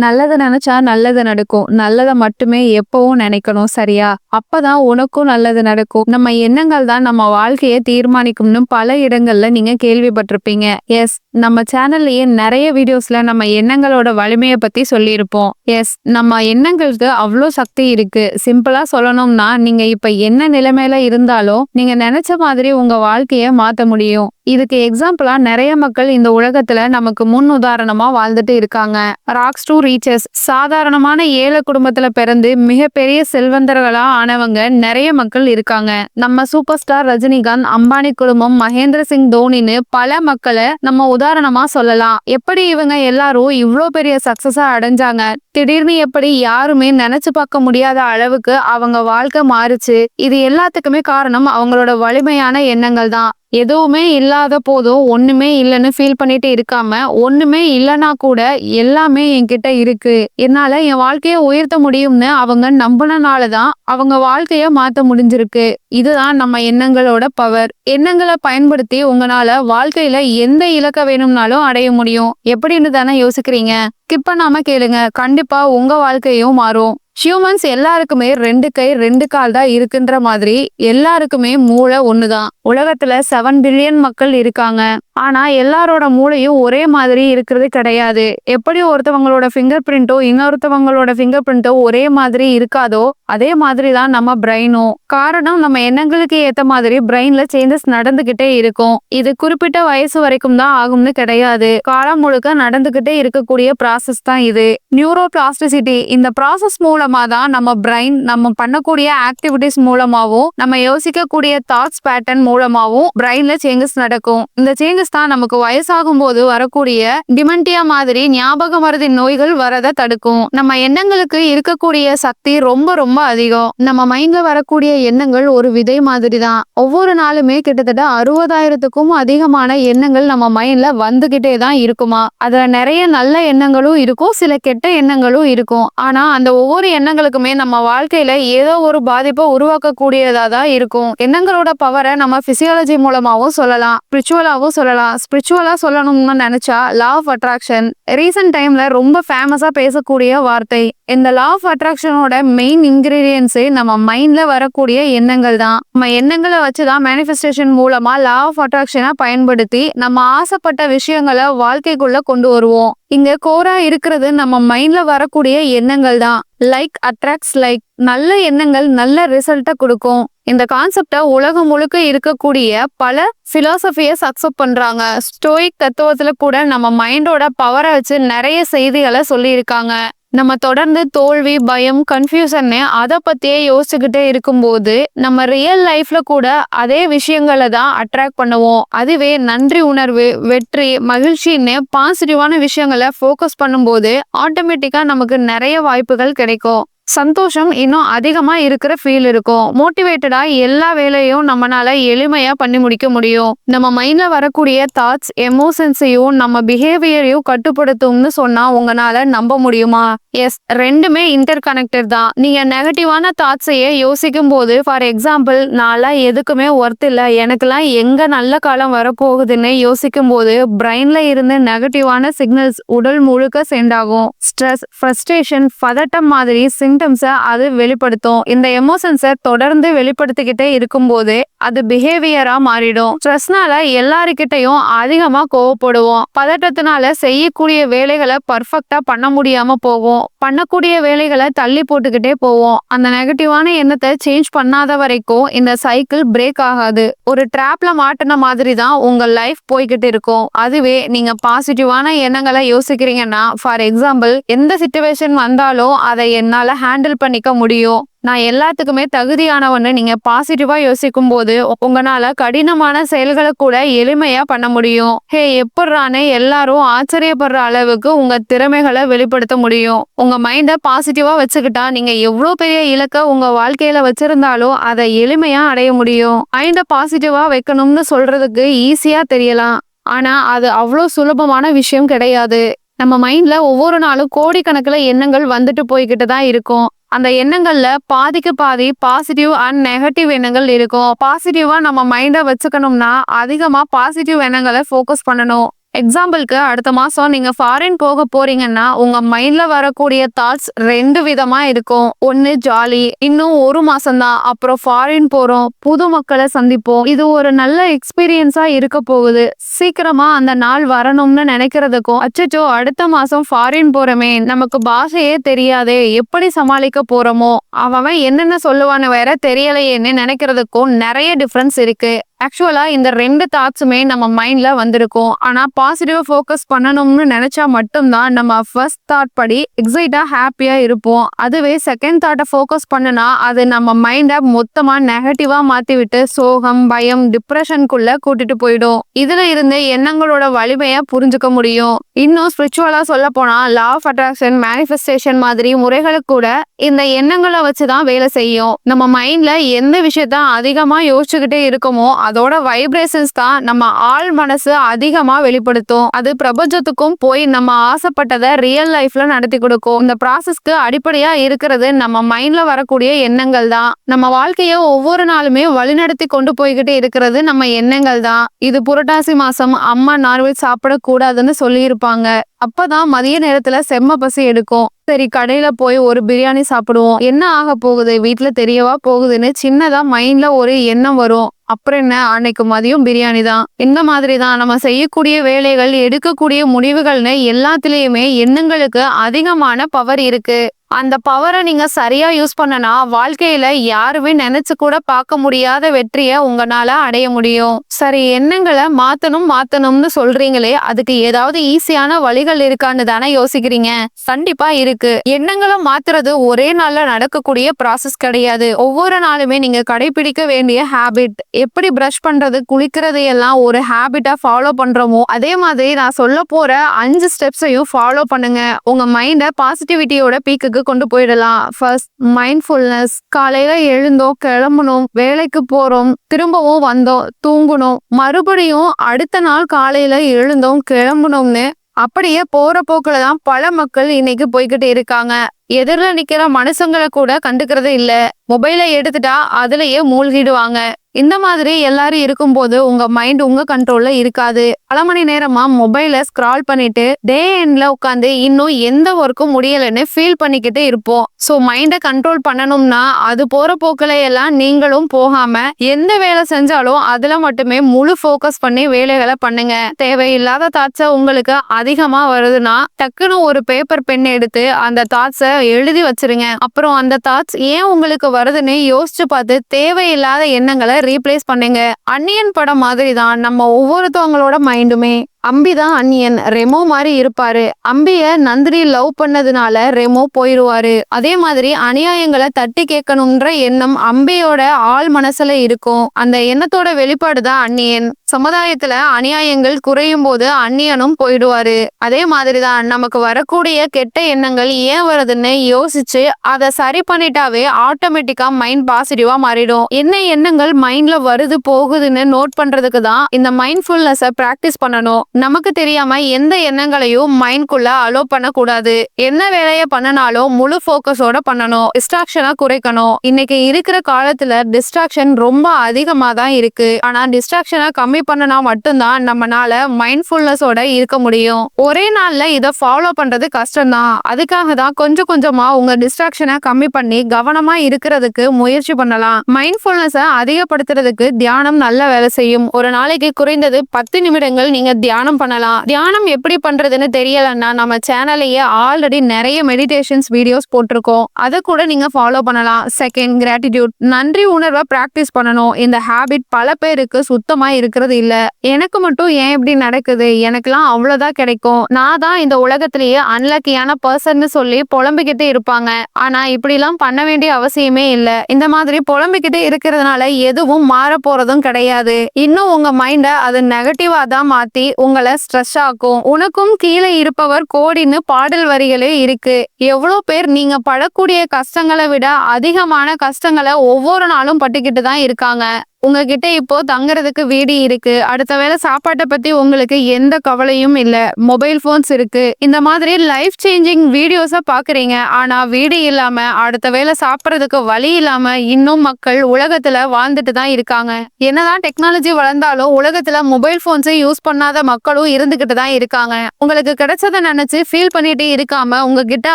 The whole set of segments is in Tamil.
நல்லது நினைச்சா நல்லது நடக்கும். நல்லத மட்டுமே எப்பவும் நினைக்கணும். சரியா? அப்பதான் உனக்கும் நல்லது நடக்கும். நம்ம எண்ணங்கள் தான் நம்ம வாழ்க்கைய தீர்மானிக்கும்னு பல இடங்கள்ல நீங்க கேள்விப்பட்டிருப்பீங்க. எஸ். நம்ம சேனல்லயே நெறைய வீடியோஸ்ல நம்ம எண்ணங்களோட வலிமைய பத்தி சொல்லியிருப்போம். எஸ். நம்ம எண்ணங்களுக்கு அவ்ளோ சக்தி இருக்கு. சிம்பிளா சொல்லணும்னா, நீங்க இப்ப என்ன நிலைமையில இருந்தாலும், நீங்க நெனைச்ச மாதிரி உங்க வாழ்க்கைய மாத்த முடியும். இதுக்கு எக்ஸாம்பிளா நெறைய மக்கள் இந்த உலகத்துல நமக்கு முன் உதாரணமா வாழ்ந்துட்டு இருக்காங்க. ராக்ஸ் டூ ரீச்சர்ஸ் சாதாரணமான ஏழை குடும்பத்துல பிறந்து மிகப்பெரிய செல்வந்தர்களா ஆனவங்க நெறைய மக்கள் இருக்காங்க. நம்ம சூப்பர் ஸ்டார் ரஜினிகாந்த், அம்பானி குடும்பம், மகேந்திர சிங் தோனின்னு பல மக்களை நம்ம உதாரணமா சொல்லலாம். எப்படி இவங்க எல்லாரும் இவ்ளோ பெரிய சக்சஸா அடைஞ்சாங்க? திடீர்னு எப்படி யாருமே நினைச்சு பார்க்க முடியாத அளவுக்கு அவங்க வாழ்க்கை மாறுச்சு? இது எல்லாத்துக்குமே காரணம் அவங்களோட வலிமையான எண்ணங்கள் தான். எதுவுமே இல்லாத போதும் ஒண்ணுமே இல்லைன்னு ஃபீல் பண்ணிட்டு இருக்காம, ஒண்ணுமே இல்லைன்னா கூட எல்லாமே என்கிட்ட இருக்கு, என்னால என் வாழ்க்கைய உயர்த்த முடியும்னு அவங்க நம்பினால தான் அவங்க வாழ்க்கைய மாத்த முடிஞ்சிருக்கு. இதுதான் நம்ம எண்ணங்களோட பவர். எண்ணங்களை பயன்படுத்தி உங்களால வாழ்க்கையில எந்த இலக்க வேணும்னாலும் அடைய முடியும். எப்படின்னு தானே யோசிக்கிறீங்க? ஸ்கிப் பண்ணாம கேளுங்க. கண்டிப்பா உங்க வாழ்க்கையும் மாறும். ஹியூமன்ஸ் எல்லாருக்குமே 2 கை 2 கால் தான் இருக்குன்ற மாதிரி எல்லாருக்குமே மூளை ஒண்ணுதான். உலகத்துல 7 பில்லியன் மக்கள் இருக்காங்க. ஆனா எல்லாரோட மூளையும் ஒரே மாதிரி இருக்கிறது கிடையாது. எப்படி ஒருத்தவங்களோட ஃபிங்கர் பிரிண்டோ இன்னொருத்தவங்களோட ஃபிங்கர் பிரிண்டோ ஒரே மாதிரி இருக்காதோ, அதே மாதிரி தான் நம்ம பிரெயினும். காரணம், நம்ம எண்ணங்களுக்கு ஏத்த மாதிரி பிரெயின்ல சேஞ்சஸ் நடந்துகிட்டே இருக்கும். இது குறிப்பிட்ட வயசு வரைக்கும் தான் ஆகும்னு கிடையாது. காலம் முழுக்க நடந்துகிட்டே இருக்கக்கூடிய ப்ராசஸ் தான் இது. Neuro plasticity. இந்த ப்ராசஸ் மூலமா தான் நம்ம பிரெயின் நம்ம பண்ணக்கூடிய ஆக்டிவிட்டிஸ் மூலமாவும் நம்ம யோசிக்கக்கூடிய தாட்ஸ் பேட்டர்ன் மூலமாவும் பிரெயின்ல சேஞ்சஸ் நடக்கும். இந்த சேஞ்சஸ் தான் நமக்கு வயசாகும் போது வரக்கூடிய டிமென்டியா மாதிரி ஞாபக மறதி நோய்கள் வரத தடுக்கும். நம்ம எண்ணங்களுக்கு இருக்கக்கூடிய சக்தி ரொம்ப ரொம்ப அதிகம். நம்ம மைண்ட்ல வரக்கூடிய எண்ணங்கள் ஒரு விதை மாதிரி தான். ஒவ்வொரு நாளுமே கிட்டத்தட்ட 60,000க்கும் அதிகமான எண்ணங்கள் நம்ம மைண்ட்ல வந்துகிட்டே தான் இருக்குமா. அதுல நிறைய நல்ல எண்ணங்களும் இருக்கும், சில கெட்ட எண்ணங்களும் இருக்கும். ஆனா அந்த ஒவ்வொரு எண்ணங்களுக்குமே நம்ம வாழ்க்கையில ஏதோ ஒரு பாதிப்பை உருவாக்கக்கூடியதா தான் இருக்கும். எண்ணங்களோட பவரை நம்ம பிசியாலஜி மூலமாவும் சொல்லலாம், ஸ்பிரிச்சுவலாவும் சொல்லலாம். ஸ்பிரிச்சுவலா சொல்லணும்னு நினைச்சா லா ஆஃப் அட்ராக்ஷன் ரீசன்ட் டைம்ல ரொம்ப ஃபேமஸா பேசக்கூடிய வார்த்தை. இந்த லா ஆஃப் அட்ராக்ஷனோட மெயின் இன்கிரீடியன்ஸே நம்ம மைண்ட்ல வரக்கூடிய எண்ணங்கள் தான். நம்ம எண்ணங்களை வச்சுதான் மேனிஃபெஸ்டேஷன் மூலமா லா ஆஃப் அட்ராக்ஷனை பயன்படுத்தி நம்ம ஆசைப்பட்ட விஷயங்களை வாழ்க்கைக்குள்ள கொண்டு வருவோம். இங்க கோரா இருக்கிறது நம்ம மைண்ட்ல வரக்கூடிய எண்ணங்கள் தான். Like attracts like. நல்ல எண்ணங்கள் நல்ல ரிசல்ட்டை கொடுக்கும். இந்த கான்செப்டை உலகம் முழுக்க இருக்கக்கூடிய பல பிலாசபியை அக்செப்ட் பண்றாங்க. ஸ்டோயிக் தத்துவத்துல கூட நம்ம மைண்டோட பவரை வச்சு நிறைய செய்திகளை சொல்லியிருக்காங்க. நம்ம தொடர்ந்து தோல்வி, பயம், கன்ஃபியூஷன்னு அதை பத்தியே யோசிச்சுக்கிட்டே இருக்கும்போது நம்ம ரியல் லைஃப்ல கூட அதே விஷயங்களை தான் அட்ராக்ட் பண்ணுவோம். அதுவே நன்றி உணர்வு, வெற்றி, மகிழ்ச்சின்னு பாசிட்டிவான விஷயங்களை ஃபோக்கஸ் பண்ணும்போது ஆட்டோமேட்டிக்கா நமக்கு நிறைய வாய்ப்புகள் கிடைக்கும். சந்தோஷம் இன்னும் அதிகமா இருக்கிற ஃபீல் இருக்கும். மோட்டிவேட்டடா எல்லா வேலையும் நம்மளால எளிமையா பண்ணி முடிக்க முடியும். நம்ம மைண்ட்ல வரக்கூடிய தாட்ஸ் எமோஷன்ஸையும் நம்ம பிஹேவியரையும் கட்டுப்படுத்தும்னு சொன்னா உங்களால நம்ப முடியுமா? எஸ், ரெண்டுமே இன்டர் கனெக்டட் தான். நீங்க நெகட்டிவான தாட்ஸையே யோசிக்கும் போது, ஃபார் எக்ஸாம்பிள், நான்லாம் எதுக்குமே ஒர்த் இல்ல, எனக்குலாம் எங்க நல்ல காலம் வரப்போகுதுன்னு யோசிக்கும் போது பிரெயின்ல இருந்து நெகட்டிவான சிக்னல்ஸ் உடல் முழுக்க சென்ட் ஆகும். ஸ்ட்ரெஸ், ஃப்ரஸ்ட்ரேஷன், பதட்டம் மாதிரி சிம்டம்ஸை அது வெளிப்படுத்தும். இந்த எமோஷன்ஸை தொடர்ந்து வெளிப்படுத்திக்கிட்டே இருக்கும்போது அது பிஹேவியரா மாறிடும். ஸ்ட்ரெஸ்னால எல்லாருக்கிட்டையும் அதிகமா கோவப்படுவோம். பதட்டத்தினால செய்யக்கூடிய வேலைகளை பர்ஃபெக்டா பண்ண முடியாம போகும். பண்ணக்கூடிய வேலைகளை தள்ளி போட்டுக்கிட்டே போவோம். அந்த நெகட்டிவான எண்ணத்தை சேஞ்ச் பண்ணாத வரைக்கும் இந்த சைக்கிள் பிரேக் ஆகாது. ஒரு டிராப்ல மாட்டின மாதிரி தான் உங்க லைஃப் போய்கிட்டு இருக்கும். அதுவே நீங்க பாசிட்டிவான எண்ணங்களை யோசிக்கிறீங்கன்னா, ஃபார் எக்ஸாம்பிள், எந்த சிச்சுவேஷன் வந்தாலும் அதை என்னால ஹேண்டில் பண்ணிக்க முடியும், நான் எல்லாத்துக்குமே தகுதியானவன்னு நீங்க பாசிட்டிவா யோசிக்கும் போது உங்களால கடினமான செயல்களை கூட எளிமையா பண்ண முடியும். ஹே, எப்படிறானே எல்லாரும் ஆச்சரியப்படுற அளவுக்கு உங்க திறமைகளை வெளிப்படுத்த முடியும். உங்க மைண்டை பாசிட்டிவா வச்சுக்கிட்டா நீங்க எவ்வளவு பெரிய இலக்க உங்க வாழ்க்கையில வச்சிருந்தாலும் அதை எளிமையா அடைய முடியும். மைண்டை பாசிட்டிவா வைக்கணும்னு சொல்றதுக்கு ஈஸியா தெரியலாம், ஆனா அது அவ்வளோ சுலபமான விஷயம் கிடையாது. நம்ம மைண்ட்ல ஒவ்வொரு நாளும் கோடிக்கணக்கில் எண்ணங்கள் வந்துட்டு போய்கிட்டு தான் இருக்கும். அந்த எண்ணங்கள்ல பாதிக்கு பாதி பாசிட்டிவ் அண்ட் நெகட்டிவ் எண்ணங்கள் இருக்கும். பாசிட்டிவா நம்ம மைண்டை வச்சுக்கணும்னா அதிகமா பாசிட்டிவ் எண்ணங்களை ஃபோக்கஸ் பண்ணணும். எக்ஸாம்பிளுக்கு அடுத்த மாசம் நீங்க ஃபாரின் போக போறீங்கன்னா உங்க மைண்ட்ல வரக்கூடிய தாட்ஸ் ரெண்டு விதமா இருக்கும். ஒன்னு ஜாலி, இன்னும் ஒரு மாசம் தான் அப்புறம் ஃபாரின் போறோம், புது மக்களை சந்திப்போம், இது ஒரு நல்ல எக்ஸ்பீரியன்ஸா இருக்க போகுது, சீக்கிரமா அந்த நாள் வரணும்னு நினைக்கிறதுக்கும் அச்சச்சோ அடுத்த மாசம் ஃபாரின் போறமே நமக்கு பாஷையே தெரியாதே எப்படி சமாளிக்க போறோமோ அவன் என்னென்ன சொல்லுவான்னு வேற தெரியலையேன்னு நினைக்கிறதுக்கும் நிறைய டிஃபரன்ஸ் இருக்கு. ஆக்சுவலா இந்த ரெண்டு தாட்ஸுமே நம்ம மைண்ட்ல வந்திருக்கும். ஆனா பாசிட்டிவா ஃபோக்கஸ் பண்ணணும்னு நினைச்சா மட்டும்தான் நம்ம ஃபர்ஸ்ட் தாட் படி எக்ஸைட்டா ஹாப்பியா இருப்போம். அதுவே செகண்ட் தாட்டை ஃபோக்கஸ் பண்ணுனா அது நம்ம மைண்டை மொத்தமா நெகட்டிவா மாத்தி விட்டு சோகம், பயம், டிப்ரெஷனுக்குள்ள கூட்டிட்டு போயிடும். இதுல இருந்து எண்ணங்களோட வலிமையா புரிஞ்சுக்க முடியும். இன்னும் ஸ்பிரிச்சுவலா சொல்ல போனா லா ஆஃப் அட்ராக்ஷன், மேனிஃபெஸ்டேஷன் மாதிரி முறைகளுக்கு கூட இந்த எண்ணங்களை வச்சுதான் வேலை செய்யும். நம்ம மைண்ட்ல எந்த விஷயத்த அதிகமா யோசிச்சுக்கிட்டே இருக்கோமோ அதோட வைப்ரேஷன்ஸ் தான் நம்ம ஆள் மனசு அதிகமா வெளிப்படுத்தும். அது பிரபஞ்சத்துக்கும் போய் நம்ம ஆசைப்பட்டதை ரியல் லைஃப்ல நடத்தி கொடுக்கும். இந்த ப்ராசஸ்க்கு அடிப்படையா இருக்கிறது நம்ம மைண்ட்ல வரக்கூடிய எண்ணங்கள் தான். நம்ம வாழ்க்கைய ஒவ்வொரு நாளுமே வழிநடத்தி கொண்டு போய்கிட்டே இருக்கிறது நம்ம எண்ணங்கள் தான். இது புரட்டாசி மாசம் அம்மா நார்வெஜ் சாப்பிடக்கூடாதுன்னு சொல்லியிருப்பாங்க. அப்பதான் மதிய நேரத்துல செம்ம பசி எடுக்கும். சரி கடையில போய் ஒரு பிரியாணி சாப்பிடுவோம், என்ன ஆக போகுது, வீட்டுல தெரியவா போகுதுன்னு சின்னதா மைண்ட்ல ஒரு எண்ணம் வரும். அப்புறம் என்ன, அன்னைக்கு மதியம் பிரியாணி தான். இந்த மாதிரி தான் நம்ம செய்யக்கூடிய வேலைகள், எடுக்கக்கூடிய முடிவுகள்னு எல்லாத்துலயுமே எண்ணங்களுக்கு அதிகமான பவர் இருக்கு. அந்த பவரை நீங்க சரியா யூஸ் பண்ணனா வாழ்க்கையில யாருமே நினைச்சு கூட பார்க்க முடியாத வெற்றியை உங்களால அடைய முடியும். சரி, எண்ணங்களை மாத்தணும்னு சொல்றீங்களே, அதுக்கு ஏதாவது ஈஸியான வழிகள் இருக்கான்னு தானே யோசிக்கிறீங்க? கண்டிப்பா இருக்கு. எண்ணங்களை மாத்துறது ஒரே நாள்ல நடக்கக்கூடிய ப்ராசஸ் கிடையாது. ஒவ்வொரு நாளுமே நீங்க கடைபிடிக்க வேண்டிய ஹேபிட். எப்படி பிரஷ் பண்றது, குளிக்கிறது எல்லாம் ஒரு ஹேபிட்டா ஃபாலோ பண்றோமோ அதே மாதிரி நான் சொல்ல போற 5 ஸ்டெப்ஸையும் ஃபாலோ பண்ணுங்க. உங்க மைண்டை பாசிட்டிவிட்டியோட பீக்குக்கு கொண்டு போயிடலாம். First, mindfulness. காலையில எழுந்தோம், கிளம்பணும், வேலைக்கு போறோம், திரும்பவும் வந்தோம், தூங்கணும், மறுபடியும் அடுத்த நாள் காலையில எழுந்தோம், கிளம்பணும்னு அப்படியே போற போக்குல தான் பல மக்கள் இன்னைக்கு போய்கிட்டு இருக்காங்க. எதிரில் நிக்கிற மனுஷங்களை கூட கண்டுக்கிறதே இல்ல. மொபைலை எடுத்துட்டா அதுலயே மூழ்கிடுவாங்க. இந்த மாதிரி எல்லாரும் இருக்கும்போது உங்க மைண்ட் உங்க கண்ட்ரோல்ல இருக்காது. பல மணி நேரமா மொபைலை ஸ்க்ரால் பண்ணிட்டு டே எண்ட்ல உட்காந்து இன்னும் எந்த ஒர்க்கும் முடியலன்னு ஃபீல் பண்ணிக்கிட்டு இருப்போம். ஸோ மைண்டை கண்ட்ரோல் பண்ணணும்னா அது போற போக்குல எல்லாம் நீங்களும் போகாம எந்த வேலை செஞ்சாலும் அதுல மட்டுமே முழு ஃபோக்கஸ் பண்ணி வேலைகளை பண்ணுங்க. தேவையில்லாத தாட்ஸை உங்களுக்கு அதிகமா வருதுன்னா டக்குன்னு ஒரு பேப்பர் பென் எடுத்து அந்த தாட்ஸை எழுதி வச்சிருங்க. அப்புறம் அந்த தாட்ஸ் ஏன் உங்களுக்கு வருதுன்னு யோசிச்சு பார்த்து தேவையில்லாத எண்ணங்களை ரீப்ளேஸ் பண்ணுங்க. அன்னியன் படம் மாதிரி தான் நம்ம ஒவ்வொருத்தவங்களோட மைண்டுமே. அம்பிதான் அன்னியன், ரெமோ மாதிரி இருப்பாரு. அம்பிய நந்தினி லவ் பண்ணதுனால ரெமோ போயிருவாரு. அதே மாதிரி அநியாயங்களை தட்டி கேட்கணும்ன்ற எண்ணம் அம்பியோட ஆள் மனசுல இருக்கும். அந்த எண்ணத்தோட வெளிப்பாடு தான் அன்னியன். சமுதாயத்துல அநியாயங்கள் குறையும் போது அந்நியனும் போயிடுவாரு. அதே மாதிரிதான் நமக்கு வரக்கூடிய கெட்ட எண்ணங்கள் ஏன் வருதுன்னு யோசிச்சு அதை சரி பண்ணிட்டாவே ஆட்டோமேட்டிக்கா மைண்ட் பாசிட்டிவா மாறிடும். என்ன எண்ணங்கள் மைண்ட்ல வருது போகுதுன்னு நோட் பண்றதுக்கு தான் இந்த மைண்ட்ஃபுல்னஸை பிராக்டிஸ் பண்ணணும். நமக்கு தெரியாம எந்த எண்ணங்களையும் மைண்ட்குள்ள அலோ பண்ணக்கூடாது. என்ன வேலையை பண்ணனாலும் முழு போக்கஸோட பண்ணணும். டிஸ்ட்ராக்ஷனை குறைக்கணும். இன்னைக்கு இருக்கிற காலத்துல டிஸ்ட்ராக்ஷன் ரொம்ப அதிகமா தான் இருக்கு. ஆனா டிஸ்ட்ராக்ஷனை கம்மி பண்ணனா மட்டும்தான் நம்மளால மைண்ட்ஃபுல்னஸோட இருக்க முடியும். ஒரே நாள்ல இதை ஃபாலோ பண்றது கஷ்டம் தான். அதுக்காக தான் கொஞ்சம் கொஞ்சமா உங்க டிஸ்ட்ராக்ஷனை கம்மி பண்ணி கவனமா இருக்கிறதுக்கு முயற்சி பண்ணலாம். மைண்ட்ஃபுல்னஸை அதிகப்படுத்துறதுக்கு தியானம் நல்ல வேலை செய்யும். ஒரு நாளைக்கு குறைந்தது 10 நிமிடங்கள் நீங்க தியானம் பண்ணலாம். தியானம் எப்படி பண்றதுன்னு தெரியலன்னா நம்ம சேனல்லையே ஆல்ரெடி நிறைய மெடிடேஷன்ஸ் வீடியோஸ் போட்டிருக்கோம். அதை கூட நீங்க ஃபாலோ பண்ணலாம். Second, gratitude. நன்றி உணர்வை பிராக்டிஸ் பண்ணணும். இந்த ஹேபிட் பல பேருக்கு சுத்தமா இருக்கிறது இல்ல. எனக்கு மட்டும் ஏன் இப்படி நடக்குது, எனக்குலாம் அவ்வளவுதான் கிடைக்கும், நான் தான் இந்த உலகத்திலேயே அன்லக்கியான பர்சன் சொல்லி புலம்பிக்கிட்டு இருப்பாங்க. ஆனா இப்படிலாம் பண்ண வேண்டிய அவசியமே இல்ல. இந்த மாதிரி புலம்பிக்கிட்டு இருக்கிறதுனால எதுவும் மாற போறதும் கிடையாது. இன்னும் உங்க மைண்ட அது நெகட்டிவா தான் மாத்தி உங்களை ஸ்ட்ரெஸ் ஆக்கும். உனக்கும் கீழே இருப்பவர் கோடின்னு பாடல் வரிகளே இருக்கு. எவ்வளவு பேர் நீங்க படக்கூடிய கஷ்டங்களை விட அதிகமான கஷ்டங்களை ஒவ்வொரு நாளும் பட்டுக்கிட்டு தான் இருக்காங்க. உங்ககிட்ட இப்போ தங்குறதுக்கு வீடு இருக்கு, அடுத்த வேளை சாப்பாட்டை பத்தி உங்களுக்கு எந்த கவலையும் இல்ல, மொபைல் போன்ஸ் இருக்கு, இந்த மாதிரி லைஃப் சேஞ்சிங் வீடியோஸ பாக்குறீங்க. ஆனா வீடு இல்லாம அடுத்த வேளை சாப்பிடறதுக்கு வழி இல்லாம இன்னும் மக்கள் உலகத்துல வாழ்ந்துட்டு தான் இருக்காங்க. என்னதான் டெக்னாலஜி வளர்ந்தாலும் உலகத்துல மொபைல் போன்ஸை யூஸ் பண்ணாத மக்களும் இருந்துகிட்டு தான் இருக்காங்க. உங்களுக்கு கிடைச்சதை நினைச்சு ஃபீல் பண்ணிட்டு இருக்காம உங்ககிட்ட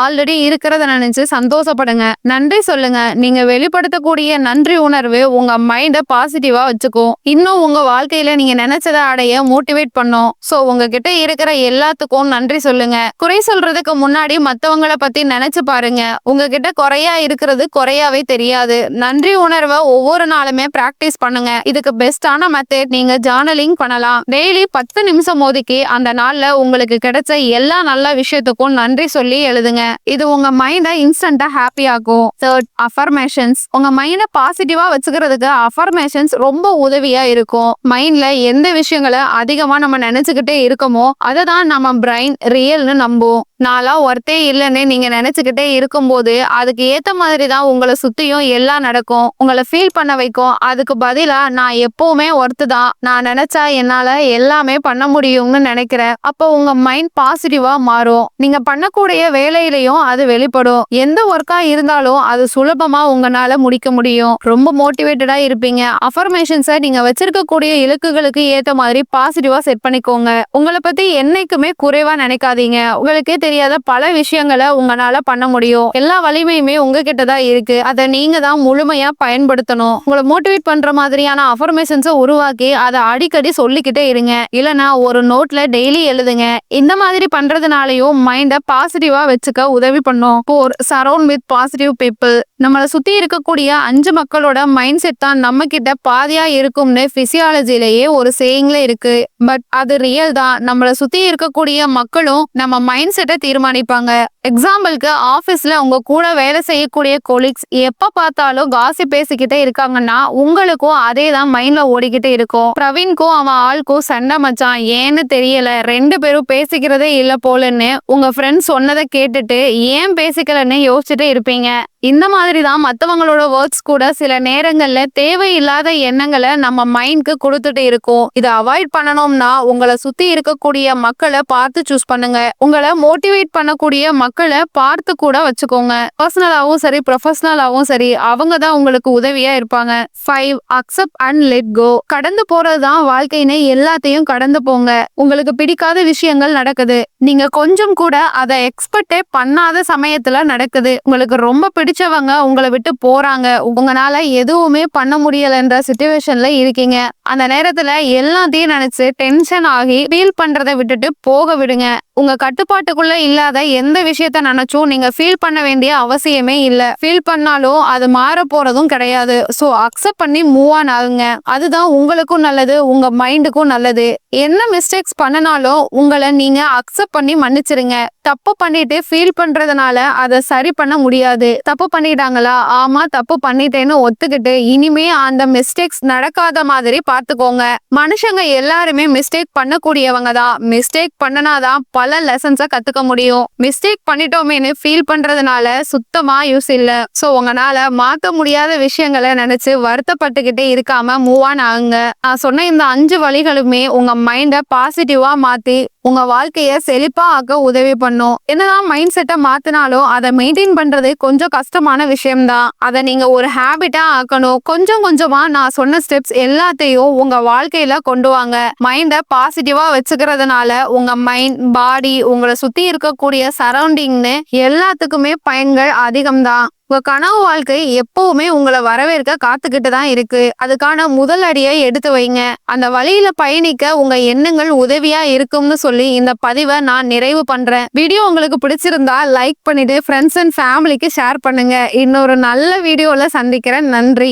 ஆல்ரெடி இருக்கிறத நினைச்சு சந்தோஷப்படுங்க, நன்றி சொல்லுங்க. நீங்க வெளிப்படுத்தக்கூடிய நன்றி உணர்வு உங்க மைண்ட பாசிட்டிவா வச்சுக்கும், இன்னும் உங்க வாழ்க்கையில நீங்க நினைச்சதை அடைய மோட்டிவேட் பண்ணும். சோ உங்ககிட்ட இருக்கிற எல்லாத்துக்கும் நன்றி சொல்லுங்க. குறை சொல்றதுக்கு முன்னாடி மத்தவங்களை பத்தி நினைச்சு பாருங்க. உங்ககிட்ட குறையா இருக்கிறது குறையாவே தெரியாது. நன்றி உணர்வை ஒவ்வொரு நாளுமே பிராக்டிஸ் பண்ணுங்க. இதுக்கு பெஸ்டான மெத்தட் நீங்க ஜார்னலிங் பண்ணலாம். டெய்லி 10 நிமிஷம் ஒதுக்கி அந்த நாள்ல உங்களுக்கு கிடைச்ச எல்லா நல்ல விஷயத்துக்கும் நன்றி சொல்லி எழுதுங்க. இது உங்க மைண்ட இன்ஸ்டன்டா ஹாப்பி ஆகும். Third, affirmations. உங்க மைண்ட பாசிட்டிவா வச்சுக்கிறதுக்கு அஃபர்மேஷன்ஸ் ரொம்ப உதவியா இருக்கும். மைண்ட்ல எந்த விஷயங்களை அதிகமா நம்ம நினைச்சுக்கிட்டே இருக்கோமோ அதை தான் நம்ம பிரைன் ரியல்னு நம்பும். நான்லாம் ஒர்த்தே இல்லைன்னு நீங்க நினைச்சுக்கிட்டே இருக்கும்போது அதுக்கு ஏத்த மாதிரி தான் உங்களை சுத்தியும் எல்லாம் நடக்கும், உங்களை ஃபீல் பண்ண வைக்கும். அதுக்கு பதிலா நான் எப்பவுமே ஒர்த்து தான், நான் நினைச்சா என்னால எல்லாமே பண்ண முடியும்னு நினைக்கிறேன். அப்போ உங்க மைண்ட் பாசிட்டிவா மாறும். நீங்க பண்ணக்கூடிய வேலையிலையும் அது வெளிப்படும். எந்த ஒர்க்கா இருந்தாலும் அது சுலபமா உங்களால முடிக்க முடியும். ரொம்ப மோட்டிவேட்டடா இருப்பீங்க. அஃபர்மேஷன்ஸை நீங்க வச்சிருக்கக்கூடிய இலக்குகளுக்கு ஏத்த மாதிரி பாசிட்டிவா செட் பண்ணிக்கோங்க. உங்களை பத்தி என்னைக்குமே குறைவா நினைக்காதீங்க. உங்களுக்கே தெரியாத பல விஷயங்களை உங்களால பண்ண முடியும். எல்லா வலிமையுமே உங்ககிட்ட தான் இருக்கு, அதை நீங்க தான் முழுமையா பயன்படுத்தணும். உங்களை மோட்டிவேட் பண்ற மாதிரியான அஃபர்மேஷன்ஸை உருவாக்கி அதை அடிக்கடி சொல்லிக்கிட்டே இருங்க. இல்லைன்னா ஒரு நோட்ல டெய்லி எழுதுங்க. இந்த மாதிரி பண்றதுனாலயும் மைண்ட பாசிட்டிவா வச்சுக்க உதவி பண்ணும். Surround with positive people. நம்மளை சுத்தி இருக்கக்கூடிய 5 மக்களோட மைண்ட் செட் தான் நம்ம கிட்ட பாதியா இருக்கும்னு பிசியாலஜிலேயே ஒரு சேயிங்ல இருக்கு. பட் அது ரியல் தான். நம்மளை சுத்தி இருக்கக்கூடிய மக்களும் நம்ம மைண்ட் செட்டை தீர்மானிப்பாங்க. எக்ஸாம்பிளுக்கு ஆபீஸ்ல உங்க கூட வேலை செய்யக்கூடிய கொலீக்ஸ் எப்ப பார்த்தாலும் காசி பேசிக்கிட்டே இருக்காங்கன்னா உங்களுக்கும் அதே தான் மைண்ட்ல ஓடிக்கிட்டே இருக்கும். பிரவீன்க்கும் அவன் ஆளுக்கும் சண்டை மச்சான், ஏன்னு தெரியல, 2 பேரும் பேசிக்கிறதே இல்ல போலன்னு உங்க ஃப்ரெண்ட்ஸ் சொன்னதை கேட்டுட்டு ஏன் பேசிக்கலன்னு யோசிச்சுட்டு இருப்பீங்க. இந்த மாதிரி தான் மற்றவங்களோட வேர்ட்ஸ் கூட சில நேரங்கள்ல தேவையில்லாத எண்ணங்களை நம்ம மைண்ட்க்கு கொடுத்துட்டு இருக்கும். இதை அவாய்ட் பண்ணணும்னா உங்களை சுத்தி இருக்கக்கூடிய மக்களை பார்த்து சூஸ் பண்ணுங்க. உங்களை மோட்டிவேட் பண்ணக்கூடிய மக்களை பார்த்து கூட வச்சுக்கோங்க. பர்சனலாவும் சரி ப்ரொஃபஷனலாவும் சரி அவங்க தான் உங்களுக்கு உதவியா இருப்பாங்க. 5, அக்செப்ட் அண்ட் லெட் கோ. கடந்து போறதுதான் வாழ்க்கைன்னு எல்லாத்தையும் கடந்து போங்க. உங்களுக்கு பிடிக்காத விஷயங்கள் நடக்குது, நீங்க கொஞ்சம் கூட அதை எக்ஸ்பெக்டே பண்ணாத சமயத்துல நடக்குது. உங்களுக்கு ரொம்ப பிடிச்சவங்க உங்களை விட்டு போறாங்க, உங்களால எதுவுமே பண்ண முடியலன்ற சிச்சுவேஷன்ல இருக்கீங்க. அந்த நேரத்துல எல்லாத்தையும் நினைச்சு டென்ஷன் ஆகி ஃபீல் பண்றதை விட்டுட்டு போக விடுங்க. உங்க கட்டுப்பாட்டுக்குள்ள இல்லாத எந்த விஷயத்த நினைச்சும் நீங்க ஃபீல் பண்ண வேண்டிய அவசியமே இல்ல. ஃபீல் பண்ணாலும் அது மாற போறதும் கிடையாது. சோ அக்செப்ட் பண்ணி மூவ் ஆன் ஆகுங்க. அதுதான் உங்களுக்கும் நல்லது, உங்க மைண்டுக்கும் நல்லது. என்ன மிஸ்டேக்ஸ் பண்ணனாலும் உங்களை நீங்க அக்செப்ட் பண்ணி மன்னிச்சிருங்க. தப்பு பண்ணிட்டு ஃபீல் பண்றதுனால அதை சரி பண்ண முடியாது. தப்பு பண்ணிட்டாங்களா, ஆமா தப்பு பண்ணிட்டேன்னு ஒத்துக்கிட்டு இனிமே அந்த மிஸ்டேக்ஸ் நடக்காத மாதிரி பார்த்துக்கோங்க. மனுஷங்க எல்லாருமே மிஸ்டேக் பண்ணக்கூடியவங்க தான். மிஸ்டேக் பண்ணனாதான் பல லெசன்ஸை கத்துக்க முடியும். மிஸ்டேக் பண்ணிட்டோமேனு ஃபீல் பண்றதுனால சுத்தமா யூஸ் இல்ல. சோ உங்களால மாத்த முடியாத விஷயங்களை நினைச்சு வருத்தப்பட்டுக்கிட்டே இருக்காம மூவ் ஆன் ஆகுங்க. நான் சொன்ன இந்த 5 வழிகளுமே உங்க மைண்ட பாசிட்டிவா மாத்தி உங்க வாழ்க்கைய செழிப்பா ஆக்க உதவி பண்ணும். என்னதான் மைண்ட் செட்டை மாத்தினாலும் அதை மெயின்டைன் பண்றது கொஞ்சம் கஷ்டமான விஷயம்தான். அதை நீங்க ஒரு ஹேபிட்டா ஆக்கணும். கொஞ்சம் கொஞ்சமா நான் சொன்ன ஸ்டெப்ஸ் எல்லாத்தையும் உங்க வாழ்க்கையில கொண்டு வாங்க. மைண்ட பாசிட்டிவா வச்சுக்கிறதுனால உங்க மைண்ட், பாடி, உங்களை சுத்தி இருக்கக்கூடிய சரௌண்டிங்னு எல்லாத்துக்குமே பயன்கள் அதிகம்தான். உங்க கனவு வாழ்க்கை எப்பவுமே உங்களை வரவேற்க காத்துக்கிட்டு தான் இருக்கு. அதுக்கான முதல் அடியை எடுத்து வைங்க. அந்த வழியில பயணிக்க உங்க எண்ணங்கள் உதவியா இருக்கும்னு சொல்லி இந்த பதிவை நான் நிறைவு பண்றேன். வீடியோ உங்களுக்கு பிடிச்சிருந்தா லைக் பண்ணிட்டு ஃப்ரெண்ட்ஸ் அண்ட் ஃபேமிலிக்கு ஷேர் பண்ணுங்க. இன்னொரு நல்ல வீடியோல சந்திக்கிறேன். நன்றி.